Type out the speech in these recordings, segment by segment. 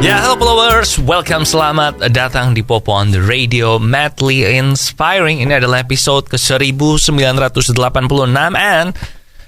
Ya, hello followers, welcome, selamat datang di Popo on the Radio, Madly Inspiring. Ini adalah episode ke-1986 and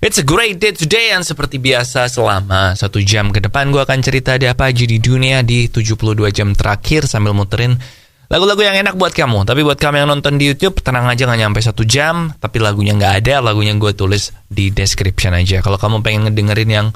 it's a great day today. And seperti biasa selama 1 jam ke depan gue akan cerita ada apa aja di dunia di 72 jam terakhir sambil muterin lagu-lagu yang enak buat kamu. Tapi buat kamu yang nonton di YouTube, tenang aja, gak nyampe 1 jam. Tapi lagunya gak ada, lagunya gue tulis di description aja. Kalau kamu pengen ngedengerin yang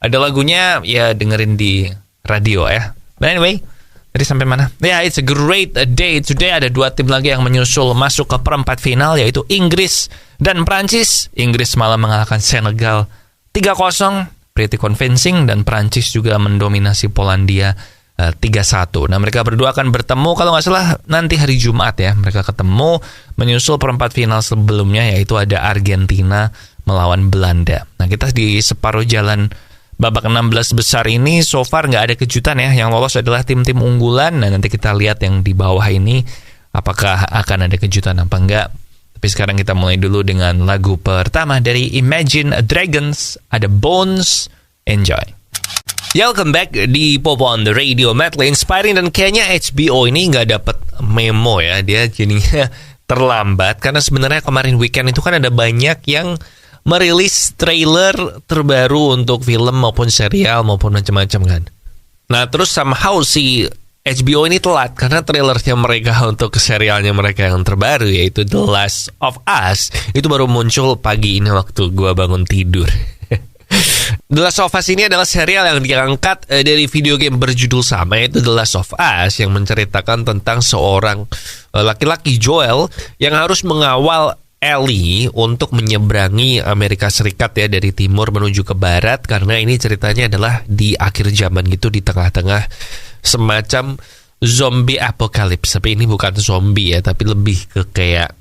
ada lagunya, ya dengerin di radio ya. But anyway, tadi sampai mana? Ya, it's a great day today. Ada 2 tim lagi yang menyusul masuk ke perempat final, yaitu Inggris dan Prancis. Inggris malah mengalahkan Senegal 3-0, pretty convincing. Dan Prancis juga mendominasi Polandia 3-1. Nah, mereka berdua akan bertemu kalau nggak salah nanti hari Jumat ya. Mereka ketemu menyusul perempat final sebelumnya, yaitu ada Argentina melawan Belanda. Nah, kita di separuh jalan babak 16 besar ini so far nggak ada kejutan ya. Yang lolos adalah tim-tim unggulan. Nah, nanti kita lihat yang di bawah ini apakah akan ada kejutan apa enggak. Tapi sekarang kita mulai dulu dengan lagu pertama dari Imagine Dragons. Ada Bones. Enjoy. Ya, welcome back di Popo on the Radio, Madly Inspiring. Dan kayaknya HBO ini nggak dapat memo ya. Dia jadinya terlambat karena sebenarnya kemarin weekend itu kan ada banyak yang merilis trailer terbaru untuk film maupun serial maupun macam-macam kan. Nah, terus somehow si HBO ini telat karena trailernya mereka untuk serialnya mereka yang terbaru, yaitu The Last of Us, itu baru muncul pagi ini waktu gue bangun tidur. The Last of Us ini adalah serial yang diangkat dari video game berjudul sama, yaitu The Last of Us, yang menceritakan tentang seorang laki-laki Joel yang harus mengawal Ellie untuk menyeberangi Amerika Serikat ya, dari timur menuju ke barat, karena ini ceritanya adalah di akhir zaman gitu, di tengah-tengah semacam zombie apocalypse. Tapi ini bukan zombie ya, tapi lebih ke kayak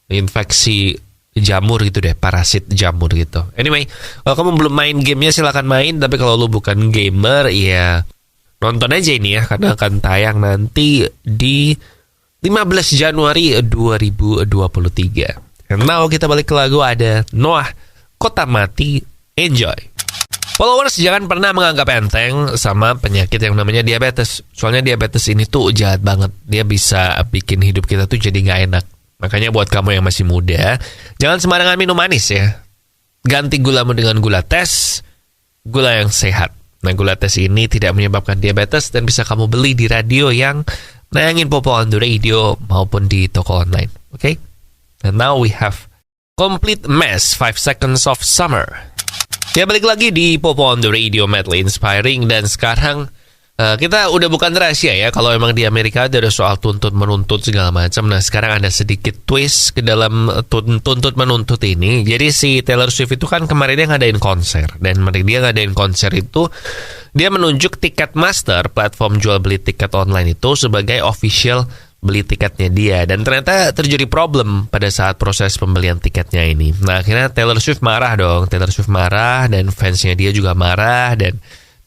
infeksi jamur gitu deh, parasit jamur gitu. Anyway, kalau kamu belum main gamenya silahkan main, tapi kalau lu bukan gamer ya nonton aja ini ya, karena akan tayang nanti di 15 Januari 2023. And now kita balik ke lagu, ada Noah, Kota Mati. Enjoy. Followers, jangan pernah menganggap enteng sama penyakit yang namanya diabetes. Soalnya diabetes ini tuh jahat banget. Dia bisa bikin hidup kita tuh jadi gak enak. Makanya buat kamu yang masih muda, jangan sembarangan minum manis ya. Ganti gulamu dengan gula tes, gula yang sehat. Nah, gula tes ini tidak menyebabkan diabetes dan bisa kamu beli di radio yang nayangin Popo on the Radio maupun di toko online. Okay? And now we have Complete Mess, 5 Seconds of Summer. Ya, balik lagi di Popo on the Radio, Madly Inspiring. Dan sekarang kita udah bukan rahasia ya kalau emang di Amerika ada soal tuntut-menuntut segala macam. Nah, sekarang ada sedikit twist ke dalam tuntut-menuntut ini. Jadi si Taylor Swift itu kan kemarin dia ngadain konser. Dan dia ngadain konser itu, dia menunjuk Ticketmaster, platform jual beli tiket online itu, sebagai official beli tiketnya dia. Dan ternyata terjadi problem pada saat proses pembelian tiketnya ini. Nah, akhirnya Taylor Swift marah dong. Taylor Swift marah dan fansnya dia juga marah. Dan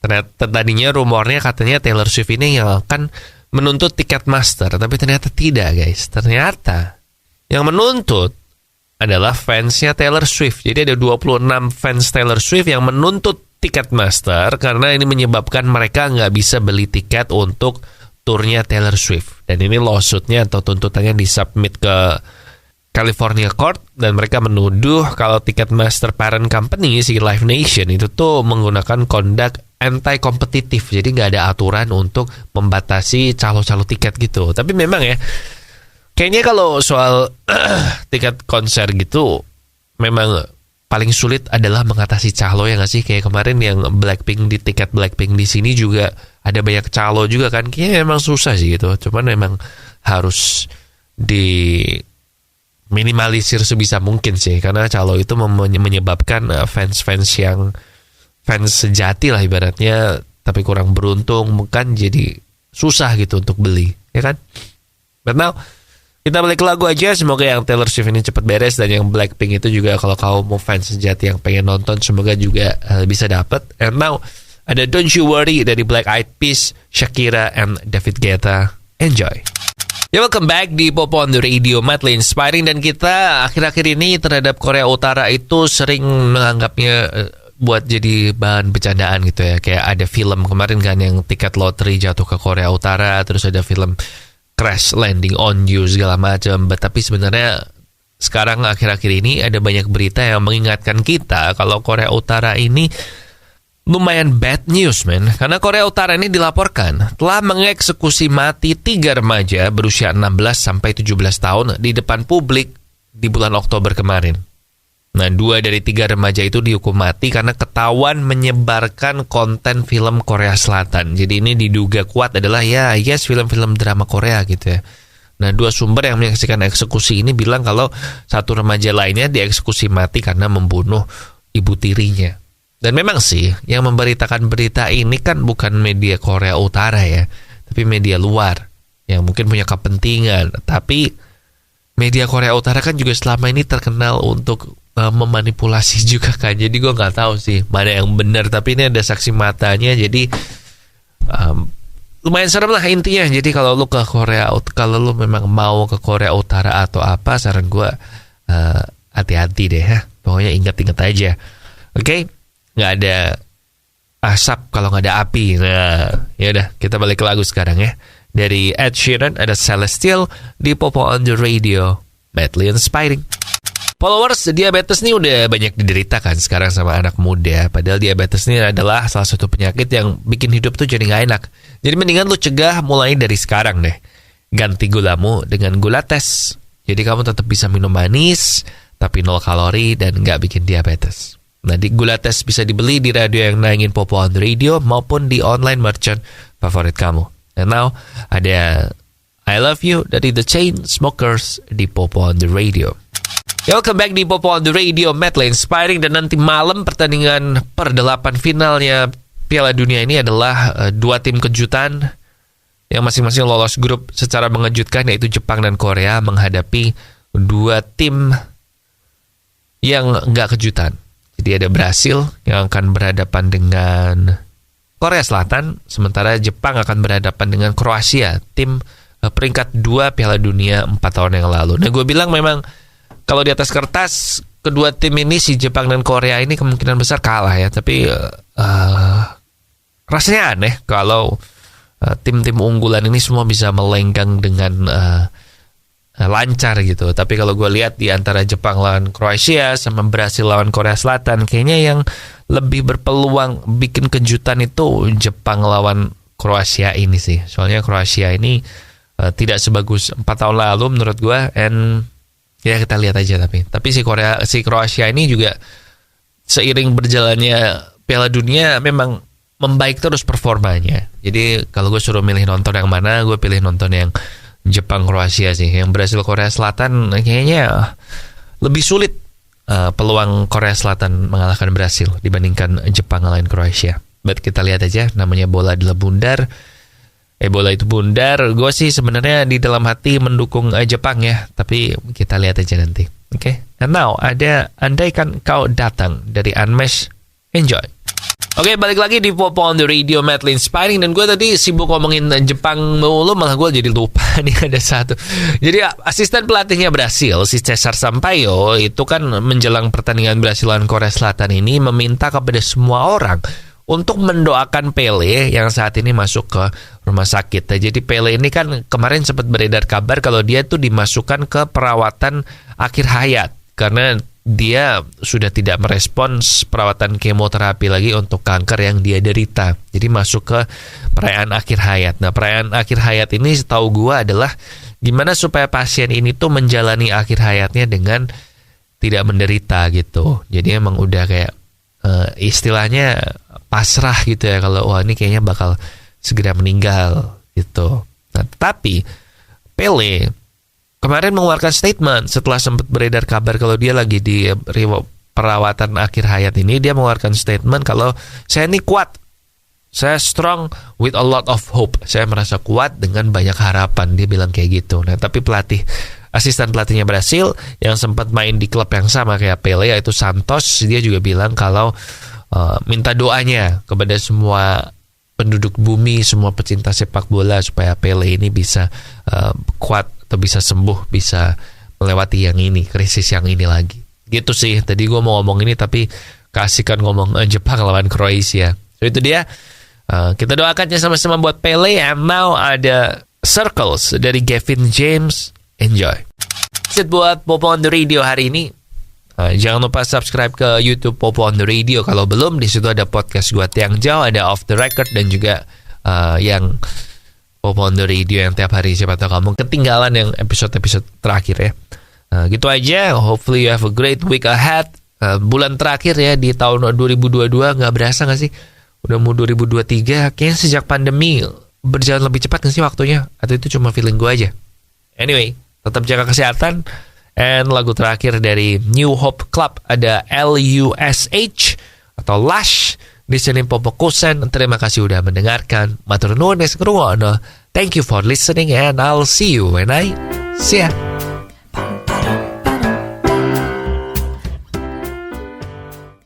ternyata tadinya rumornya katanya Taylor Swift ini yang akan menuntut Ticketmaster. Tapi ternyata tidak, guys. Ternyata yang menuntut adalah fansnya Taylor Swift. Jadi ada 26 fans Taylor Swift yang menuntut Ticketmaster karena ini menyebabkan mereka nggak bisa beli tiket untuk turnya Taylor Swift. Dan ini lawsuitnya atau tuntutannya disubmit ke California Court, dan mereka menuduh kalau Ticketmaster parent company si Live Nation itu tuh menggunakan conduct anti-kompetitif. Jadi nggak ada aturan untuk membatasi calo-calo tiket gitu. Tapi memang ya, kayaknya kalau soal tiket konser gitu memang paling sulit adalah mengatasi calo ya nggak sih? Kayak kemarin yang Blackpink, di tiket Blackpink di sini juga ada banyak calo juga kan. Kayaknya memang susah sih gitu. Cuman memang harus diminimalisir sebisa mungkin sih. Karena calo itu menyebabkan fans-fans yang fans sejati lah ibaratnya, tapi kurang beruntung, kan jadi susah gitu untuk beli, ya kan? But now, kita balik ke lagu aja. Semoga yang Taylor Swift ini cepat beres, dan yang Blackpink itu juga kalau kamu mau fans sejati yang pengen nonton, semoga juga bisa dapat. And now ada Don't You Worry dari Black Eyed Peas, Shakira, and David Guetta. Enjoy. Ya, welcome back di Popo on the Radio, Madly Inspiring. Dan kita akhir-akhir ini terhadap Korea Utara itu sering menganggapnya buat jadi bahan bercandaan gitu ya. Kayak ada film kemarin kan yang tiket loteri jatuh ke Korea Utara, terus ada film crash landing on you segala macam. Tapi sebenarnya sekarang akhir-akhir ini ada banyak berita yang mengingatkan kita kalau Korea Utara ini lumayan bad news, man. Karena Korea Utara ini dilaporkan telah mengeksekusi mati 3 remaja berusia 16 sampai 17 tahun di depan publik di bulan Oktober kemarin. Nah, 2 dari 3 remaja itu dihukum mati karena ketahuan menyebarkan konten film Korea Selatan. Jadi ini diduga kuat adalah film-film drama Korea gitu ya. Nah, 2 sumber yang menyaksikan eksekusi ini bilang kalau 1 remaja lainnya dieksekusi mati karena membunuh ibu tirinya. Dan memang sih, yang memberitakan berita ini kan bukan media Korea Utara ya, tapi media luar yang mungkin punya kepentingan. Tapi media Korea Utara kan juga selama ini terkenal untuk memanipulasi juga kan. Jadi gue nggak tahu sih mana yang benar, tapi ini ada saksi matanya. Jadi lumayan serem lah intinya. Jadi kalau lu memang mau ke Korea Utara atau apa, saran gue hati-hati deh ya. Pokoknya ingat-ingat aja. Oke? Nggak ada asap kalau nggak ada api. Nah, ya udah, kita balik ke lagu sekarang ya. Dari Ed Sheeran ada Celestial di Popo on the Radio, Madly Inspiring. Followers, diabetes nih udah banyak dideritakan sekarang sama anak muda. Padahal diabetes ini adalah salah satu penyakit yang bikin hidup tuh jadi nggak enak. Jadi mendingan lu cegah mulai dari sekarang deh. Ganti gulamu dengan gula tes. Jadi kamu tetap bisa minum manis, tapi 0 kalori dan nggak bikin diabetes. Nah, di gula tes bisa dibeli di radio yang nayangin Popo on the Radio maupun di online merchant favorit kamu. And now, ada I Love You dari The Chainsmokers di Popo on the Radio. Welcome back di Popo on the Radio, Madly Inspiring. Dan nanti malam pertandingan per-8 finalnya Piala Dunia ini adalah 2 tim kejutan yang masing-masing lolos grup secara mengejutkan, yaitu Jepang dan Korea menghadapi 2 tim yang nggak kejutan. Jadi ada Brasil yang akan berhadapan dengan Korea Selatan, sementara Jepang akan berhadapan dengan Kroasia, tim peringkat 2 Piala Dunia 4 tahun yang lalu. Nah, gue bilang memang kalau di atas kertas, kedua tim ini, si Jepang dan Korea ini kemungkinan besar kalah ya. Tapi rasanya aneh kalau tim-tim unggulan ini semua bisa melenggang dengan lancar gitu. Tapi kalau gue lihat di antara Jepang lawan Kroasia sama Brasil lawan Korea Selatan, kayaknya yang lebih berpeluang bikin kejutan itu Jepang lawan Kroasia ini sih. Soalnya Kroasia ini tidak sebagus 4 tahun lalu menurut gue. And ya kita lihat aja. Tapi si Kroasia ini juga seiring berjalannya Piala Dunia memang membaik terus performanya. Jadi kalau gue suruh milih nonton yang mana, gue pilih nonton yang Jepang Kroasia sih. Yang Brasil Korea Selatan kayaknya lebih sulit peluang Korea Selatan mengalahkan Brasil dibandingkan Jepang ngalahin Kroasia. But kita lihat aja, namanya bola adalah bundar. Bola itu bundar. Gue sih sebenarnya di dalam hati mendukung Jepang ya, tapi kita lihat aja nanti. Oke. And now ada Andaikan Kau Datang dari Unmesh. Enjoy. Oke, balik lagi di Popo on the Radio, Madly Inspiring. Dan gue tadi sibuk ngomongin Jepang mulu, malah gue jadi lupa nih ada satu. Jadi asisten pelatihnya Brasil, si Cesar Sampaio, itu kan menjelang pertandingan Brasil lawan Korea Selatan ini meminta kepada semua orang untuk mendoakan Pele yang saat ini masuk ke rumah sakit. Jadi Pele ini kan kemarin sempat beredar kabar kalau dia tuh dimasukkan ke perawatan akhir hayat karena dia sudah tidak merespons perawatan kemoterapi lagi untuk kanker yang dia derita. Jadi masuk ke perayaan akhir hayat. Nah, perayaan akhir hayat ini setahu gue adalah gimana supaya pasien ini tuh menjalani akhir hayatnya dengan tidak menderita gitu. Jadi emang udah kayak istilahnya pasrah gitu ya, kalau wah ini kayaknya bakal segera meninggal gitu. Nah, tapi Pele kemarin mengeluarkan statement setelah sempat beredar kabar kalau dia lagi di perawatan akhir hayat ini. Dia mengeluarkan statement kalau saya ini kuat, saya strong with a lot of hope, saya merasa kuat dengan banyak harapan, dia bilang kayak gitu. Nah, tapi asisten pelatihnya Brasil yang sempat main di klub yang sama kayak Pele, yaitu Santos, dia juga bilang kalau minta doanya kepada semua penduduk bumi, semua pecinta sepak bola supaya Pele ini bisa kuat atau bisa sembuh, bisa melewati yang ini, krisis yang ini lagi. Gitu sih, tadi gue mau ngomong ini tapi Keasikan ngomong Jepang lawan Kroasia. So itu dia. Kita doakannya sama-sama buat Pele. And now ada Circles dari Gavin James. Enjoy. Set buat Popo on the Radio hari ini. Jangan lupa subscribe ke YouTube Popo on the Radio. Kalau belum, di situ ada podcast gua Tiang Jauh, ada Off the Record, dan juga yang Popo on the Radio yang tiap hari siapa tahu kamu ketinggalan yang episode-episode terakhir ya. Gitu aja. Hopefully you have a great week ahead. Bulan terakhir ya di tahun 2022, nggak berasa nggak sih? Udah mau 2023. Kayaknya sejak pandemi berjalan lebih cepat nggak sih waktunya? Atau itu cuma feeling gue aja? Anyway, tetap jaga kesehatan. And lagu terakhir dari New Hope Club ada LUSH atau Lush. Di sini Popo Kusen. Terima kasih udah mendengarkan. Matur nuwun wis ngrungokno. Thank you for listening and I'll see you when I see ya.